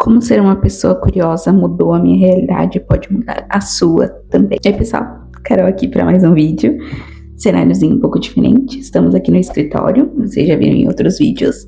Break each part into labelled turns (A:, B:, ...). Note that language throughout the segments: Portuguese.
A: Como ser uma pessoa curiosa mudou a minha realidade e pode mudar a sua também. Oi pessoal, Carol aqui para mais um vídeo. Cenáriozinho um pouco diferente, estamos aqui no escritório, vocês já viram em outros vídeos.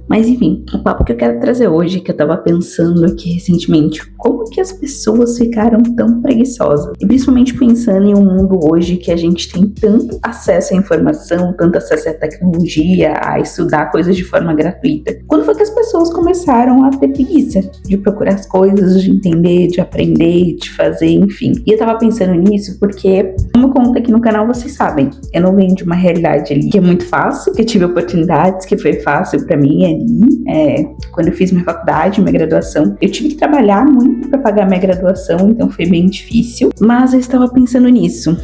A: Mas enfim, o papo que eu quero trazer hoje, que eu tava pensando aqui recentemente, como que as pessoas ficaram tão preguiçosas? E principalmente pensando em um mundo hoje que a gente tem tanto acesso à informação, tanto acesso à tecnologia, a estudar coisas de forma gratuita. Quando foi que as pessoas começaram a ter preguiça de procurar as coisas, de entender, de aprender, de fazer, enfim. E eu tava pensando nisso porque, como conta aqui no canal, vocês sabem, eu não venho de uma realidade ali que é muito fácil, que eu tive oportunidades, que foi fácil pra mim. Quando eu fiz minha faculdade, minha graduação, eu tive que trabalhar muito para pagar minha graduação, então foi bem difícil, mas eu estava pensando nisso.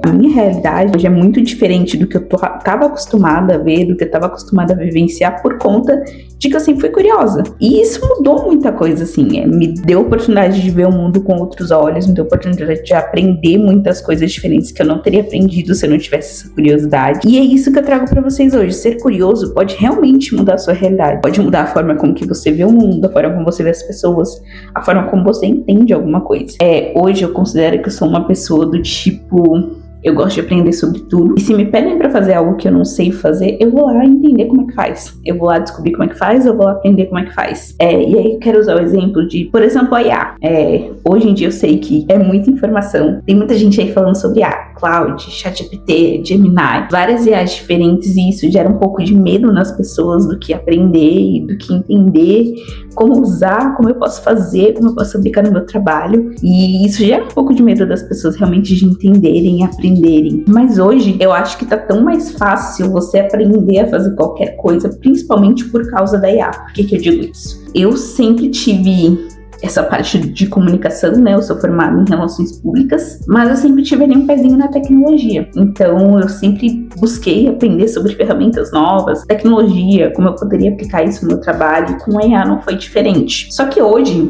A: A minha realidade hoje é muito diferente do que eu estava acostumada a ver, do que eu estava acostumada a vivenciar por conta de que eu sempre fui curiosa. E isso mudou muita coisa, assim, me deu a oportunidade de ver o mundo com outros olhos, me deu a oportunidade de aprender muitas coisas diferentes que eu não teria aprendido se eu não tivesse essa curiosidade. E é isso que eu trago para vocês hoje. Ser curioso pode realmente mudar a sua realidade, pode mudar a forma como que você vê o mundo, a forma como você vê as pessoas, a forma como você entende alguma coisa. Hoje eu considero que eu sou uma pessoa do tipo... Eu gosto de aprender sobre tudo. E se me pedem pra fazer algo que eu não sei fazer, eu vou lá entender como é que faz. Eu vou lá descobrir como é que faz, eu vou lá aprender como é que faz. E aí eu quero usar o exemplo de, por exemplo, a IA. Hoje em dia eu sei que é muita informação. Tem muita gente aí falando sobre IA. Cloud, ChatGPT, Gemini, várias IAs diferentes, e isso gera um pouco de medo nas pessoas do que aprender, do que entender, como usar, como eu posso fazer, como eu posso aplicar no meu trabalho. E isso gera um pouco de medo das pessoas realmente de entenderem e aprenderem. Mas hoje eu acho que tá tão mais fácil você aprender a fazer qualquer coisa, principalmente por causa da IA. Por que eu digo isso? Eu sempre tive essa parte de comunicação, né? Eu sou formada em relações públicas, mas eu sempre tive ali um pezinho na tecnologia. Então, eu sempre busquei aprender sobre ferramentas novas, tecnologia, como eu poderia aplicar isso no meu trabalho, e com a IA não foi diferente. Só que hoje,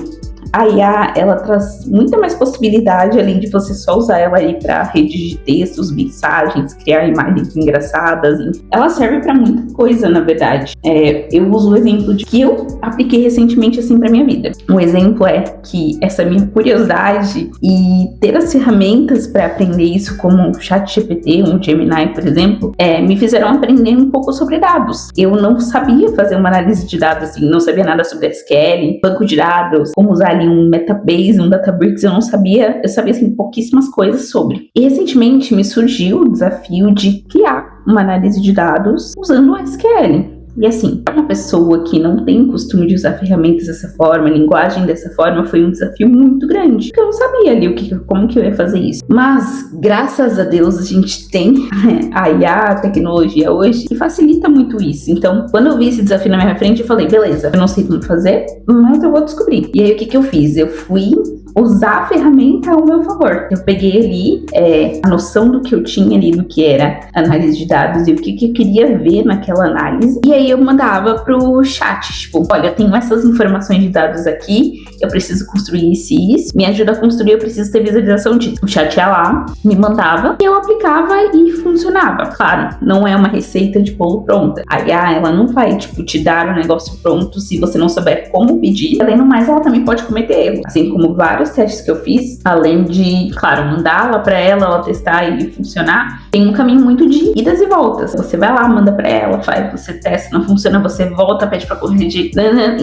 A: a IA, ela traz muita mais possibilidade, além de você só usar ela ali para rede de textos, mensagens, criar imagens engraçadas. Ela serve para muita coisa, na verdade. Eu uso o exemplo de que eu apliquei recentemente assim para minha vida. Um exemplo é que essa minha curiosidade e ter as ferramentas para aprender isso, como o ChatGPT, um Gemini, por exemplo, me fizeram aprender um pouco sobre dados. Eu não sabia fazer uma análise de dados, assim, não sabia nada sobre SQL, banco de dados, como usar ali um Metabase, um Databricks, eu sabia assim pouquíssimas coisas sobre. E recentemente me surgiu o desafio de criar uma análise de dados usando o SQL. E assim, para uma pessoa que não tem costume de usar ferramentas dessa forma, linguagem dessa forma, foi um desafio muito grande. Porque eu não sabia ali como que eu ia fazer isso. Mas, graças a Deus, a gente tem a IA, a tecnologia hoje, que facilita muito isso. Então, quando eu vi esse desafio na minha frente, eu falei, beleza, eu não sei como fazer, mas eu vou descobrir. E aí, o que eu fiz? Eu fui usar a ferramenta ao meu favor. Eu peguei ali a noção do que eu tinha ali, do que era análise de dados e o que eu queria ver naquela análise. E aí eu mandava pro chat, tipo, olha, eu tenho essas informações de dados aqui, eu preciso construir isso e isso, me ajuda a construir, eu preciso ter visualização disso. O chat ia lá, me mandava, e eu aplicava e funcionava. Claro, não é uma receita de bolo pronta. A IA, ela não vai, tipo, te dar o negócio pronto se você não souber como pedir. Além do mais, ela também pode cometer erro. Assim como vários testes que eu fiz, além de, claro, mandá-la pra ela testar e funcionar, tem um caminho muito de idas e voltas. Você vai lá, manda pra ela, faz, você testa, não funciona, você volta, pede pra corrigir,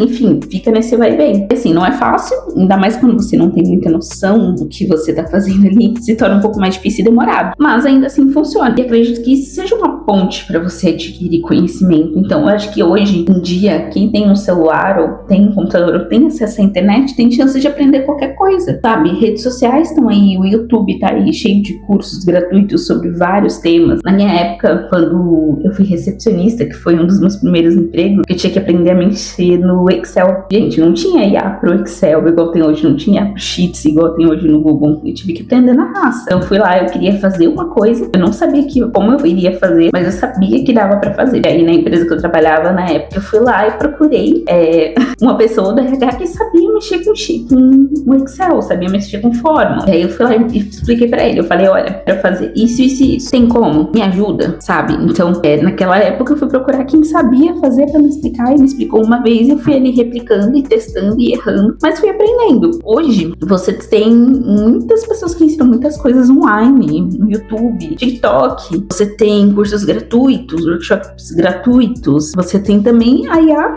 A: enfim, fica nesse vai e vem. Assim, não é fácil, ainda mais quando você não tem muita noção do que você tá fazendo ali, se torna um pouco mais difícil e demorado, mas ainda assim funciona. E acredito que isso seja uma ponte pra você adquirir conhecimento. Então, eu acho que hoje em dia, quem tem um celular ou tem um computador ou tem acesso à internet, tem chance de aprender qualquer coisa, sabe? Redes sociais estão aí, o YouTube tá aí cheio de cursos gratuitos sobre vários temas. Na minha época, quando eu fui recepcionista, que foi um dos meus primeiros empregos, eu tinha que aprender a mexer no Excel. Gente, não tinha IA pro Excel igual tem hoje, não tinha IA pro Sheets igual tem hoje no Google. Eu tive que aprender na raça. Então, eu fui lá, eu queria fazer uma coisa, eu não sabia como eu iria fazer, mas eu sabia que dava pra fazer. E aí na empresa que eu trabalhava na época, eu fui lá e procurei uma pessoa do RH que sabia mexer com Excel, sabia mexer com fórmula. E aí eu fui lá e expliquei pra ele, eu falei, olha, pra fazer isso, tem como? Me ajuda, sabe? Então, naquela época eu fui procurar quem sabia fazer pra me explicar, e me explicou uma vez, eu fui ali replicando e testando e errando, mas fui aprendendo. Hoje, você tem muitas pessoas que ensinam muitas coisas online, no YouTube, TikTok, você tem cursos gratuitos, workshops gratuitos, você tem também a IA,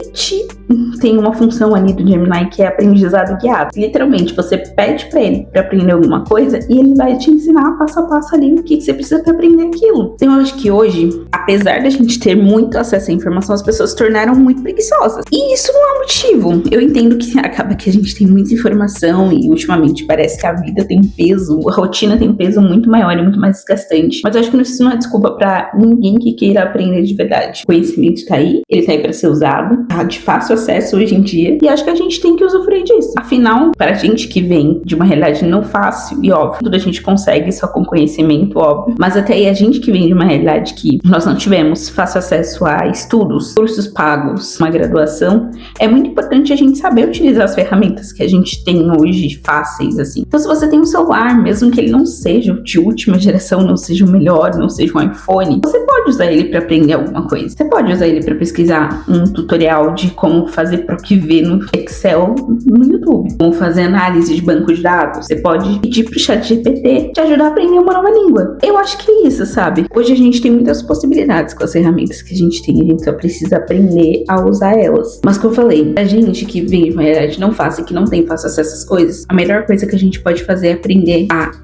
A: tem uma função ali do Gemini que é aprendizado guiado. Literalmente, você pede pra ele pra aprender alguma coisa e ele vai te ensinar passo a passo ali o que você precisa pra aprender aquilo. Então, eu acho que hoje, apesar da gente ter muito acesso à informação, as pessoas se tornaram muito preguiçosas. E isso não é motivo. Eu entendo que acaba que a gente tem muita informação e ultimamente parece que a vida tem peso, a rotina tem um peso muito maior e muito mais desgastante. Mas eu acho que isso não é desculpa pra ninguém que queira aprender de verdade. O conhecimento tá aí, ele tá aí pra ser usado, tá de fácil acesso hoje em dia, e acho que a gente tem que usufruir disso. Afinal, para a gente que vem de uma realidade não fácil, e óbvio, tudo a gente consegue só com conhecimento, óbvio, mas até aí a gente que vem de uma realidade que nós não tivemos fácil acesso a estudos, cursos pagos, uma graduação, é muito importante a gente saber utilizar as ferramentas que a gente tem hoje fáceis, assim. Então, se você tem um celular, mesmo que ele não seja de última geração, não seja o melhor, não seja um iPhone, você pode usar ele para aprender alguma coisa. Você pode usar ele para pesquisar um tutorial de como fazer PROC-V no Excel no YouTube, como fazer análise de banco de dados. Você pode pedir pro ChatGPT te ajudar a aprender uma nova língua. Eu acho que é isso, sabe? Hoje a gente tem muitas possibilidades com as ferramentas que a gente tem, a gente só precisa aprender a usar elas. Mas como eu falei, a gente que vem de uma realidade não fácil e que não tem fácil acesso a essas coisas, a melhor coisa que a gente pode fazer é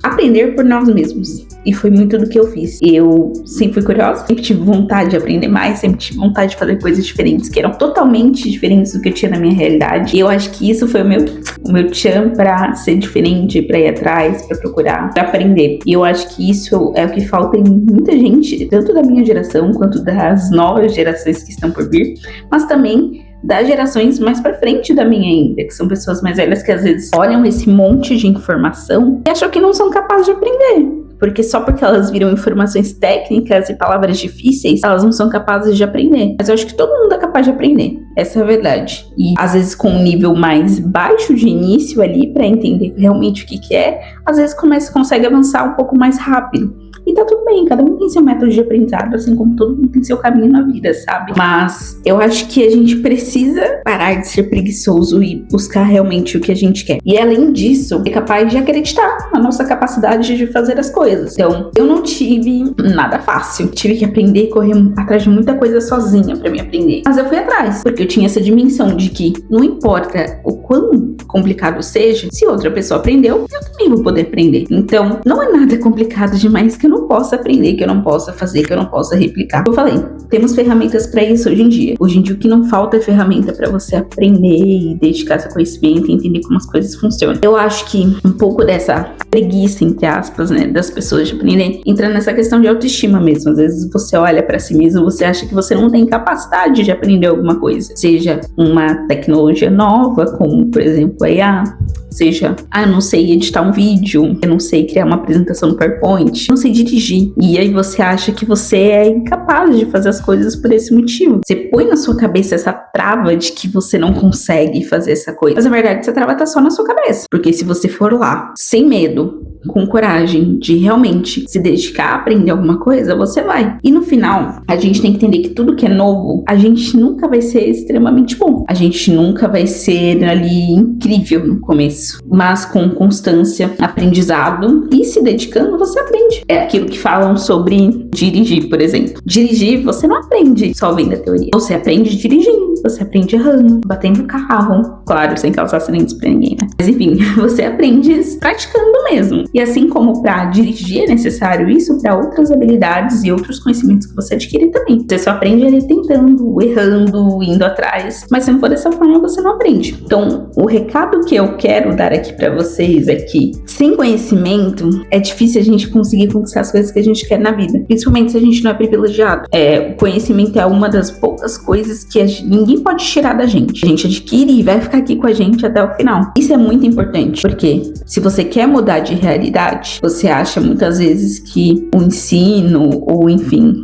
A: aprender por nós mesmos. E foi muito do que eu fiz. Eu sempre fui curiosa, sempre tive vontade de aprender mais, sempre tive vontade de fazer coisas diferentes, que eram totalmente diferentes do que eu tinha na minha realidade. E eu acho que isso foi o meu tchan pra ser diferente, pra ir atrás, pra procurar, pra aprender. E eu acho que isso é o que falta em muita gente, tanto da minha geração quanto das novas gerações que estão por vir, mas também das gerações mais pra frente da minha ainda, que são pessoas mais velhas que às vezes olham esse monte de informação e acham que não são capazes de aprender. Porque só porque elas viram informações técnicas e palavras difíceis, elas não são capazes de aprender. Mas eu acho que todo mundo é capaz de aprender. Essa é a verdade. E às vezes com um nível mais baixo de início ali, pra entender realmente o que é, às vezes consegue avançar um pouco mais rápido. E tá tudo bem, cada um tem seu método de aprendizado, assim como todo mundo tem seu caminho na vida, sabe? Mas eu acho que a gente precisa parar de ser preguiçoso e buscar realmente o que a gente quer. E além disso, é capaz de acreditar na nossa capacidade de fazer as coisas. Então, eu não tive nada fácil. Tive que aprender e correr atrás de muita coisa sozinha pra me aprender. Mas eu fui atrás, porque eu tinha essa dimensão de que não importa o quão complicado seja, se outra pessoa aprendeu, eu também vou poder aprender. Então, não é nada complicado demais que eu não possa aprender, que eu não possa fazer, que eu não possa replicar. Eu falei, temos ferramentas pra isso hoje em dia. Hoje em dia o que não falta é ferramenta pra você aprender e dedicar seu conhecimento e entender como as coisas funcionam. Eu acho que um pouco dessa preguiça, entre aspas, né, das pessoas de aprender, entra nessa questão de autoestima mesmo. Às vezes você olha pra si mesmo, você acha que você não tem capacidade de aprender alguma coisa. Seja uma tecnologia nova, como por exemplo a IA, seja, eu não sei editar um vídeo, eu não sei criar uma apresentação no PowerPoint, eu não sei dirigir. E aí você acha que você é incapaz de fazer as coisas por esse motivo. Você põe na sua cabeça essa trava de que você não consegue fazer essa coisa. Mas na verdade essa trava tá só na sua cabeça. Porque se você for lá, sem medo, com coragem de realmente se dedicar a aprender alguma coisa, você vai. E no final, a gente tem que entender que tudo que é novo, a gente nunca vai ser extremamente bom. A gente nunca vai ser ali incrível no começo. Mas com constância, aprendizado e se dedicando, você aprende. É aquilo que falam sobre dirigir, por exemplo. Dirigir, você não aprende só vendo a teoria. Você aprende dirigindo, você aprende errando, batendo o carro. Claro, sem causar acidentes pra ninguém, né? Mas enfim, você aprende praticando mesmo. E assim como para dirigir é necessário isso, para outras habilidades e outros conhecimentos que você adquire também. Você só aprende ali tentando, errando, indo atrás. Mas se não for dessa forma, você não aprende. Então, o recado que eu quero dar aqui para vocês é que, sem conhecimento, é difícil a gente conseguir conquistar as coisas que a gente quer na vida. Principalmente se a gente não é privilegiado. O conhecimento é uma das poucas coisas que ninguém pode tirar da gente. A gente adquire e vai ficar aqui com a gente até o final. Isso é muito importante, porque se você quer mudar de realidade, realidade. Você acha muitas vezes que o ensino, ou enfim,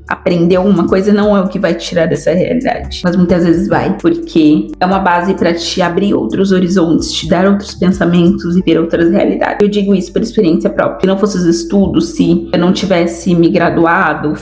A: aprender alguma coisa não é o que vai te tirar dessa realidade. Mas muitas vezes vai, porque é uma base para te abrir outros horizontes, te dar outros pensamentos e ver outras realidades. Eu digo isso por experiência própria. Se não fosse os estudos, se eu não tivesse me graduado,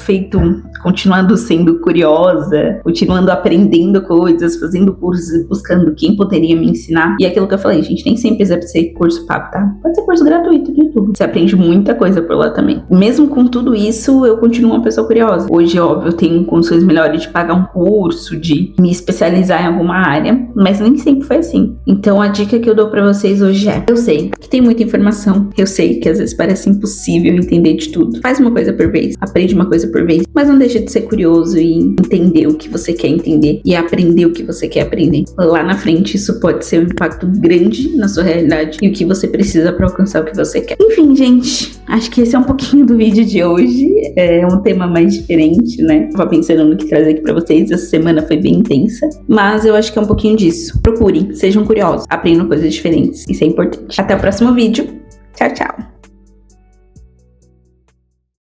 A: continuando sendo curiosa, continuando aprendendo coisas, fazendo cursos, buscando quem poderia me ensinar. E aquilo que eu falei, gente, nem sempre precisa ser curso pago, tá? Pode ser curso gratuito de YouTube. Você aprende muita coisa por lá também. Mesmo com tudo isso, eu continuo uma pessoa curiosa. Hoje, óbvio, eu tenho condições melhores de pagar um curso, de me especializar em alguma área, mas nem sempre foi assim. Então, a dica que eu dou pra vocês hoje é: eu sei que tem muita informação, eu sei que às vezes parece impossível entender de tudo. Faz uma coisa por vez, aprende uma coisa por vez, mas não deixa de ser curioso e entender o que você quer entender e aprender o que você quer aprender. Lá na frente, isso pode ser um impacto grande na sua realidade e o que você precisa para alcançar o que você quer. Enfim, gente, acho que esse é um pouquinho do vídeo de hoje. É um tema mais diferente, né? Tava pensando no que trazer aqui pra vocês. Essa semana foi bem intensa, mas eu acho que é um pouquinho disso. Procurem, sejam curiosos, aprendam coisas diferentes. Isso é importante. Até o próximo vídeo. Tchau, tchau.